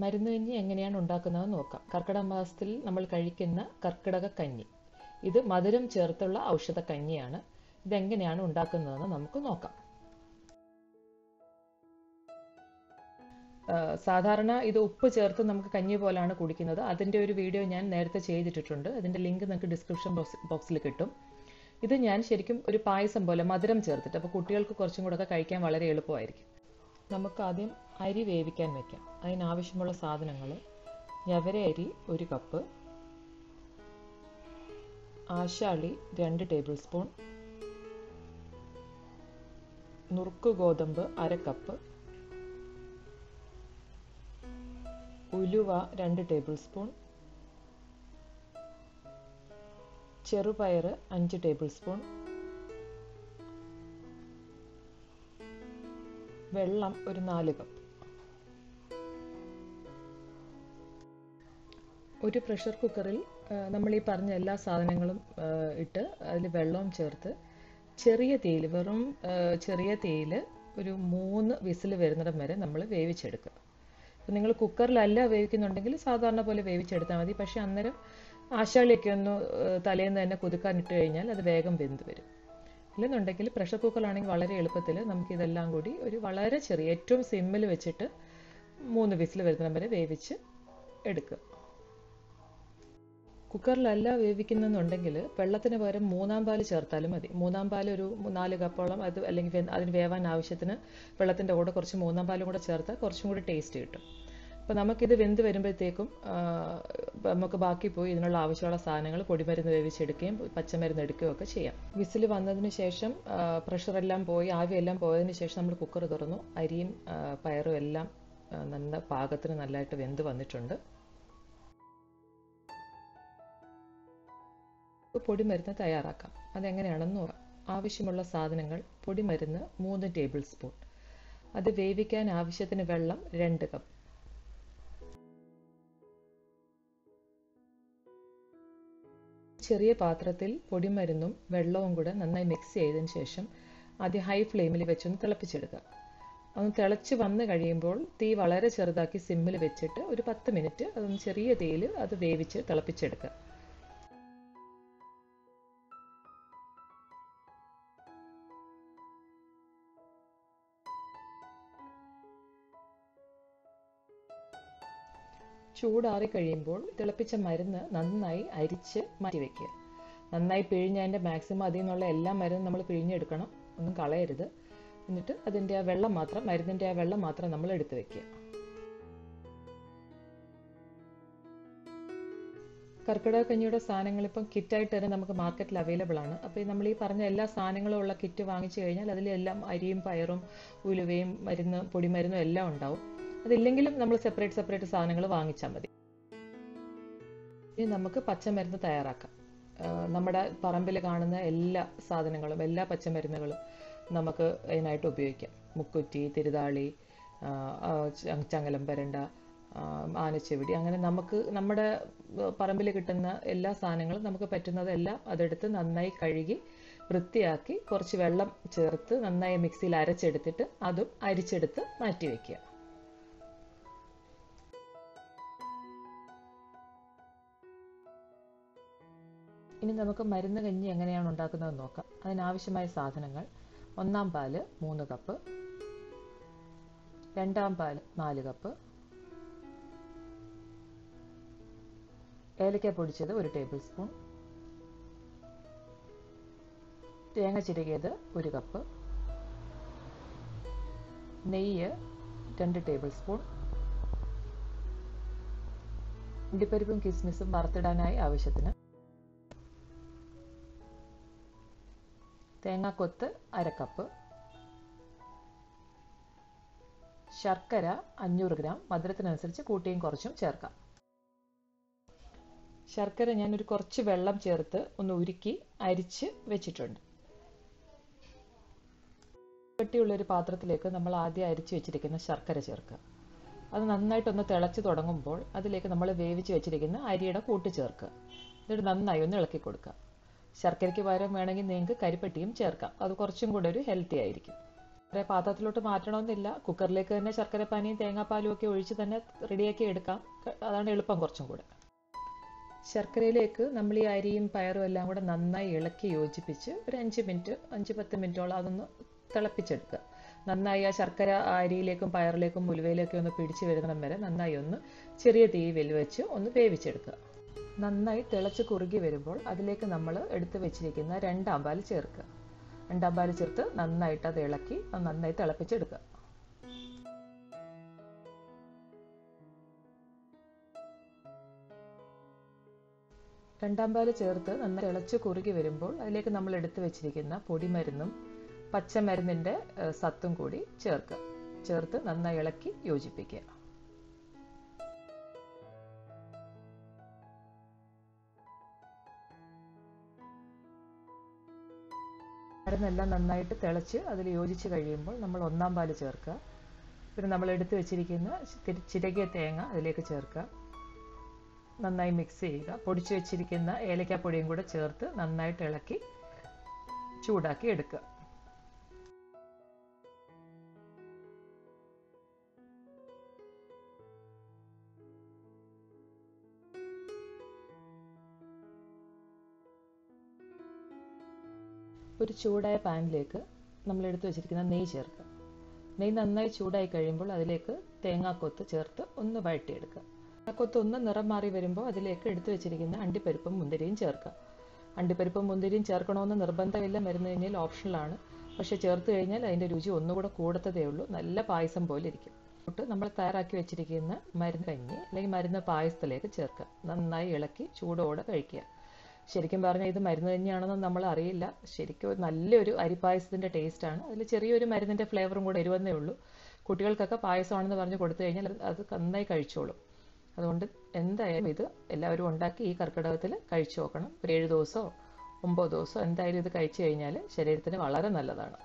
മരുന്ന് കഞ്ഞി എങ്ങനെയാണ് ഉണ്ടാക്കുന്നതെന്ന് നോക്കാം. കർക്കിടക മാസത്തിൽ നമ്മൾ കഴിക്കുന്ന കർക്കിടക കഞ്ഞി, ഇത് മധുരം ചേർത്തുള്ള ഔഷധ കഞ്ഞിയാണ്. ഇതെങ്ങനെയാണ് ഉണ്ടാക്കുന്നതെന്ന് നമുക്ക് നോക്കാം. സാധാരണ ഇത് ഉപ്പ് ചേർത്ത് നമുക്ക് കഞ്ഞി പോലാണ് കുടിക്കുന്നത്. അതിൻ്റെ ഒരു വീഡിയോ ഞാൻ നേരത്തെ ചെയ്തിട്ടുണ്ട്. അതിൻ്റെ ലിങ്ക് നിങ്ങൾക്ക് ഡിസ്ക്രിപ്ഷൻ ബോക്സിൽ കിട്ടും. ഇത് ഞാൻ ശരിക്കും ഒരു പായസം പോലെ മധുരം ചേർത്തിട്ട്, അപ്പോൾ കുട്ടികൾക്ക് കുറച്ചും കൂടെ ഒക്കെ കഴിക്കാൻ വളരെ എളുപ്പമായിരിക്കും. നമുക്ക് ആദ്യം അരി വേവിക്കാൻ വെക്കാം. അതിനാവശ്യമുള്ള സാധനങ്ങൾ: ഞവര അരി 1 കപ്പ്, ആശാളി 2 ടേബിൾ സ്പൂൺ, നുറുക്ക് ഗോതമ്പ് 1/2 കപ്പ്, ഉലുവ 2 ടേബിൾ സ്പൂൺ, ചെറുപയർ 5 ടേബിൾ സ്പൂൺ, വെള്ളം ഒരു 4 കപ്പ്. ഒരു പ്രഷർ കുക്കറിൽ നമ്മൾ ഈ പറഞ്ഞ എല്ലാ സാധനങ്ങളും ഇട്ട് അതിൽ വെള്ളവും ചേർത്ത് ചെറിയ തീയിൽ, വെറും ചെറിയ തീയിൽ ഒരു 3 വിസിൽ വരുന്നിടം വരെ നമ്മൾ വേവിച്ചെടുക്കുക. അപ്പോൾ നിങ്ങൾ കുക്കറിലല്ല വേവിക്കുന്നുണ്ടെങ്കിൽ സാധാരണ പോലെ വേവിച്ചെടുത്താൽ മതി. പക്ഷേ അന്നേരം ആശാളിയൊക്കെ ഒന്ന് തലേന്ന് തന്നെ കുതുക്കാനിട്ട് കഴിഞ്ഞാൽ അത് വേഗം വെന്ത് വരും. ഇല്ലെന്നുണ്ടെങ്കിൽ പ്രഷർ കുക്കറിലാണെങ്കിൽ വളരെ എളുപ്പത്തിൽ നമുക്കിതെല്ലാം കൂടി ഒരു വളരെ ചെറിയ, ഏറ്റവും സിമ്മിൽ വെച്ചിട്ട് 3 വിസിൽ വരുന്നിടം വരെ വേവിച്ച് എടുക്കുക. കുക്കറിലല്ല വേവിക്കുന്നുണ്ടെങ്കിൽ വെള്ളത്തിന് പകരം 3-ാം പാല് ചേർത്താലും മതി. 3-ാം പാല് ഒരു 4 കപ്പോളം, അത് അല്ലെങ്കിൽ അതിന് വേവാൻ ആവശ്യത്തിന് വെള്ളത്തിൻ്റെ കൂടെ കുറച്ച് 3-ാം പാലും കൂടെ ചേർത്താൽ കുറച്ചും കൂടി ടേസ്റ്റ് കിട്ടും. അപ്പോൾ നമുക്കിത് വെന്ത് വരുമ്പോഴത്തേക്കും നമുക്ക് ബാക്കി പോയി ഇതിനുള്ള ആവശ്യമുള്ള സാധനങ്ങൾ, പൊടിമരുന്ന് വേവിച്ചെടുക്കുകയും പച്ചമരുന്ന് എടുക്കുകയും ഒക്കെ ചെയ്യാം. വിസിൽ വന്നതിന് ശേഷം പ്രഷറെല്ലാം പോയി, ആവിയെല്ലാം പോയതിന് ശേഷം നമ്മൾ കുക്കർ തുറന്നു. അരിയും പയറും എല്ലാം പാകത്തിന് നല്ലതായിട്ട് വെന്ത് വന്നിട്ടുണ്ട്. പൊടിമരുന്ന് തയ്യാറാക്കാം. അതെങ്ങനെയാണെന്ന് നോക്കാം. ആവശ്യമുള്ള സാധനങ്ങൾ: പൊടിമരുന്ന് 3 ടേബിൾ സ്പൂൺ, അത് വേവിക്കാൻ ആവശ്യത്തിന് വെള്ളം 2 കപ്പ്, ചെറിയ പാത്രത്തിൽ പൊടിമരുന്നും വെള്ളവും കൂടെ നന്നായി മിക്സ് ചെയ്തതിന് ശേഷം ആദ്യം ഹൈ ഫ്ലെയിമിൽ വെച്ചൊന്ന് തിളപ്പിച്ചെടുക്കുക. അതൊന്ന് തിളച്ച് വന്ന് കഴിയുമ്പോൾ തീ വളരെ ചെറുതാക്കി സിമ്മിൽ വെച്ചിട്ട് ഒരു 10 മിനിറ്റ് അതൊന്ന് ചെറിയ തീയിൽ അത് വേവിച്ച് തിളപ്പിച്ചെടുക്കുക. ചൂടാറി കഴിയുമ്പോൾ തിളപ്പിച്ച മരുന്ന് നന്നായി അരിച്ച് മാറ്റി വയ്ക്കുക. നന്നായി പിഴിഞ്ഞതിൻ്റെ മാക്സിമം അതിൽ നിന്നുള്ള എല്ലാ മരുന്നും നമ്മൾ പിഴിഞ്ഞെടുക്കണം, ഒന്നും കളയരുത്. എന്നിട്ട് അതിൻ്റെ ആ വെള്ളം മാത്രം, മരുന്നിൻ്റെ ആ വെള്ളം മാത്രം നമ്മൾ എടുത്ത് വയ്ക്കുക. കർക്കിടക കഞ്ഞിയുടെ സാധനങ്ങൾ ഇപ്പം കിറ്റായിട്ട് തന്നെ നമുക്ക് മാർക്കറ്റിൽ അവൈലബിൾ ആണ്. അപ്പോൾ നമ്മൾ ഈ പറഞ്ഞ എല്ലാ സാധനങ്ങളും ഉള്ള കിറ്റ് വാങ്ങിച്ചു കഴിഞ്ഞാൽ അതിലെല്ലാം അരിയും പയറും ഉലുവയും മരുന്ന് പൊടിമരുന്നും എല്ലാം ഉണ്ടാവും. അതില്ലെങ്കിലും നമ്മൾ സെപ്പറേറ്റ് സാധനങ്ങൾ വാങ്ങിച്ചാൽ മതി. ഇനി നമുക്ക് പച്ചമരുന്ന് തയ്യാറാക്കാം. നമ്മുടെ പറമ്പിൽ കാണുന്ന എല്ലാ സാധനങ്ങളും, എല്ലാ പച്ചമരുന്നുകളും നമുക്ക് അതിനായിട്ട് ഉപയോഗിക്കാം. മുക്കുറ്റി, തിരുതാളി, ചങ്ങലം പരണ്ട, ആനച്ചെവിടി, അങ്ങനെ നമുക്ക് നമ്മുടെ പറമ്പിൽ കിട്ടുന്ന എല്ലാ സാധനങ്ങളും നമുക്ക് പറ്റുന്നതെല്ലാം അതെടുത്ത് നന്നായി കഴുകി വൃത്തിയാക്കി കുറച്ച് വെള്ളം ചേർത്ത് നന്നായി മിക്സിയിൽ അരച്ചെടുത്തിട്ട് അതും അരിച്ചെടുത്ത് മാറ്റി വയ്ക്കുക. ഇനി നമുക്ക് മരുന്ന് കഞ്ഞി എങ്ങനെയാണ് ഉണ്ടാക്കുന്നതെന്ന് നോക്കാം. അതിനാവശ്യമായ സാധനങ്ങൾ: 1-ാം പാല് 3 കപ്പ്, 2-ാം പാല് 4 കപ്പ്, ഏലക്ക പൊടിച്ചത് 1 ടേബിൾ സ്പൂൺ, തേങ്ങ ചിരകിയത് 1 കപ്പ്, നെയ്യ് 2 ടേബിൾ സ്പൂൺ, അണ്ടിപ്പരിപ്പും കിസ്മിസും വറുത്തിടാനായി ആവശ്യത്തിന്, തേങ്ങാക്കൊത്ത് 1/2 കപ്പ്, ശർക്കര 500 ഗ്രാം, മധുരത്തിനനുസരിച്ച് കൂട്ടിയും കുറച്ചും ചേർക്കാം. ശർക്കര ഞാനൊരു കുറച്ച് വെള്ളം ചേർത്ത് ഒന്ന് ഉരുക്കി അരിച്ച് വെച്ചിട്ടുണ്ട്. കട്ടിയുള്ളൊരു പാത്രത്തിലേക്ക് നമ്മൾ ആദ്യം അരിച്ച് വെച്ചിരിക്കുന്ന ശർക്കര ചേർക്കുക. അത് നന്നായിട്ടൊന്ന് തിളച്ച് തുടങ്ങുമ്പോൾ അതിലേക്ക് നമ്മൾ വേവിച്ച് വെച്ചിരിക്കുന്ന അരിയുടെ കൂട്ട് ചേർക്കുക. എന്നിട്ട് നന്നായി ഒന്ന് ഇളക്കി കൊടുക്കുക. ശർക്കരയ്ക്ക് പകരം വേണമെങ്കിൽ നിങ്ങൾക്ക് കരിപ്പട്ടിയും ചേർക്കാം, അത് കുറച്ചും കൂടെ ഒരു ഹെൽത്തി ആയിരിക്കും. പാത്രത്തിലോട്ട് മാറ്റണമെന്നില്ല, കുക്കറിലേക്ക് തന്നെ ശർക്കരപ്പാനിയും തേങ്ങാപ്പാലും ഒക്കെ ഒഴിച്ച് തന്നെ റെഡിയാക്കി എടുക്കാം. അതാണ് എളുപ്പം കുറച്ചും കൂടെ. ശർക്കരയിലേക്ക് നമ്മൾ ഈ അരിയും പയറും എല്ലാം കൂടെ നന്നായി ഇളക്കി യോജിപ്പിച്ച് ഒരു 5-10 മിനിറ്റോളം അതൊന്ന് തിളപ്പിച്ചെടുക്കുക. നന്നായി ആ ശർക്കര അരിയിലേക്കും പയറിലേക്കും ഉലുവയിലേക്കും ഒന്ന് പിടിച്ചു വരുന്നിടം വരെ നന്നായി ഒന്ന് ചെറിയ തീയിൽ വെച്ച് ഒന്ന് വേവിച്ചെടുക്കുക. നന്നായി തിളച്ച് കുറുകി വരുമ്പോൾ അതിലേക്ക് നമ്മൾ എടുത്തു വെച്ചിരിക്കുന്ന 2 പാൽ ചേർക്കുക. 2 പാൽ ചേർത്ത് നന്നായിട്ട് അത് ഇളക്കി നന്നായി തിളപ്പിച്ചെടുക്കുക. രണ്ടാം പാൽ ചേർത്ത് നന്നായി തിളച്ച് കുറുകി വരുമ്പോൾ അതിലേക്ക് നമ്മൾ എടുത്തു വെച്ചിരിക്കുന്ന പൊടിമരുന്നും പച്ചമരുന്നിൻ്റെ സത്തും കൂടി ചേർത്ത് നന്നായി ഇളക്കി യോജിപ്പിക്കുക. മരുന്നെല്ലാം നന്നായിട്ട് തിളച്ച് അതിൽ യോജിച്ച് കഴിയുമ്പോൾ നമ്മൾ 1 പാൽ ചേർക്കുക. പിന്നെ നമ്മൾ എടുത്തു വെച്ചിരിക്കുന്ന ചിരകിയ തേങ്ങ അതിലേക്ക് ചേർക്കുക. നന്നായി മിക്സ് ചെയ്യുക. പൊടിച്ചു വെച്ചിരിക്കുന്ന ഏലക്കാപ്പൊടിയും കൂടെ ചേർത്ത് നന്നായിട്ട് ഇളക്കി ചൂടാക്കി എടുക്കുക. ഒരു ചൂടായ പാനിലേക്ക് നമ്മൾ എടുത്തു വെച്ചിരിക്കുന്ന നെയ്യ് ചേർക്കുക. നെയ്യ് നന്നായി ചൂടായി കഴിയുമ്പോൾ അതിലേക്ക് തേങ്ങാക്കൊത്ത് ചേർത്ത് ഒന്ന് വഴറ്റിയെടുക്കുക. തേങ്ങാക്കൊത്ത് ഒന്ന് നിറം മാറി വരുമ്പോൾ അതിലേക്ക് എടുത്തു വെച്ചിരിക്കുന്ന അണ്ടിപ്പരിപ്പും മുന്തിരിയും ചേർക്കുക. അണ്ടിപ്പരിപ്പും മുന്തിരിയും ചേർക്കണമെന്ന് നിർബന്ധമില്ല, മരുന്ന് കഴിഞ്ഞാൽ ഓപ്ഷണലാണ്. പക്ഷേ ചേർത്ത് കഴിഞ്ഞാൽ അതിൻ്റെ രുചി ഒന്നുകൂടെ കൂടത്തതേ ഉള്ളൂ, നല്ല പായസം പോലെ ഇരിക്കും. നമ്മൾ തയ്യാറാക്കി വെച്ചിരിക്കുന്ന മരുന്ന് കഞ്ഞി അല്ലെങ്കിൽ മരുന്ന് പായസത്തിലേക്ക് ചേർക്കുക. നന്നായി ഇളക്കി ചൂടോടെ കഴിക്കുക. ശരിക്കും പറഞ്ഞാൽ ഇത് മരുന്ന് കഞ്ഞിയാണെന്ന് നമ്മൾ അറിയില്ല. ശരിക്കും നല്ലൊരു അരിപ്പായസത്തിൻ്റെ ടേസ്റ്റാണ്. അതിൽ ചെറിയൊരു മരുന്നിൻ്റെ ഫ്ലേവറും കൂടെ വരുവന്നേ ഉള്ളൂ. കുട്ടികൾക്കൊക്കെ പായസമാണെന്ന് പറഞ്ഞ് കൊടുത്തു കഴിഞ്ഞാൽ അത് നന്നായി കഴിച്ചോളും. അതുകൊണ്ട് എന്തായാലും ഇത് എല്ലാവരും ഉണ്ടാക്കി ഈ കർക്കിടകത്തിൽ കഴിച്ചു നോക്കണം. ഒരു 7 ദിവസമോ 9 ദിവസമോ എന്തായാലും ഇത് കഴിച്ചു കഴിഞ്ഞാൽ ശരീരത്തിന് വളരെ നല്ലതാണ്.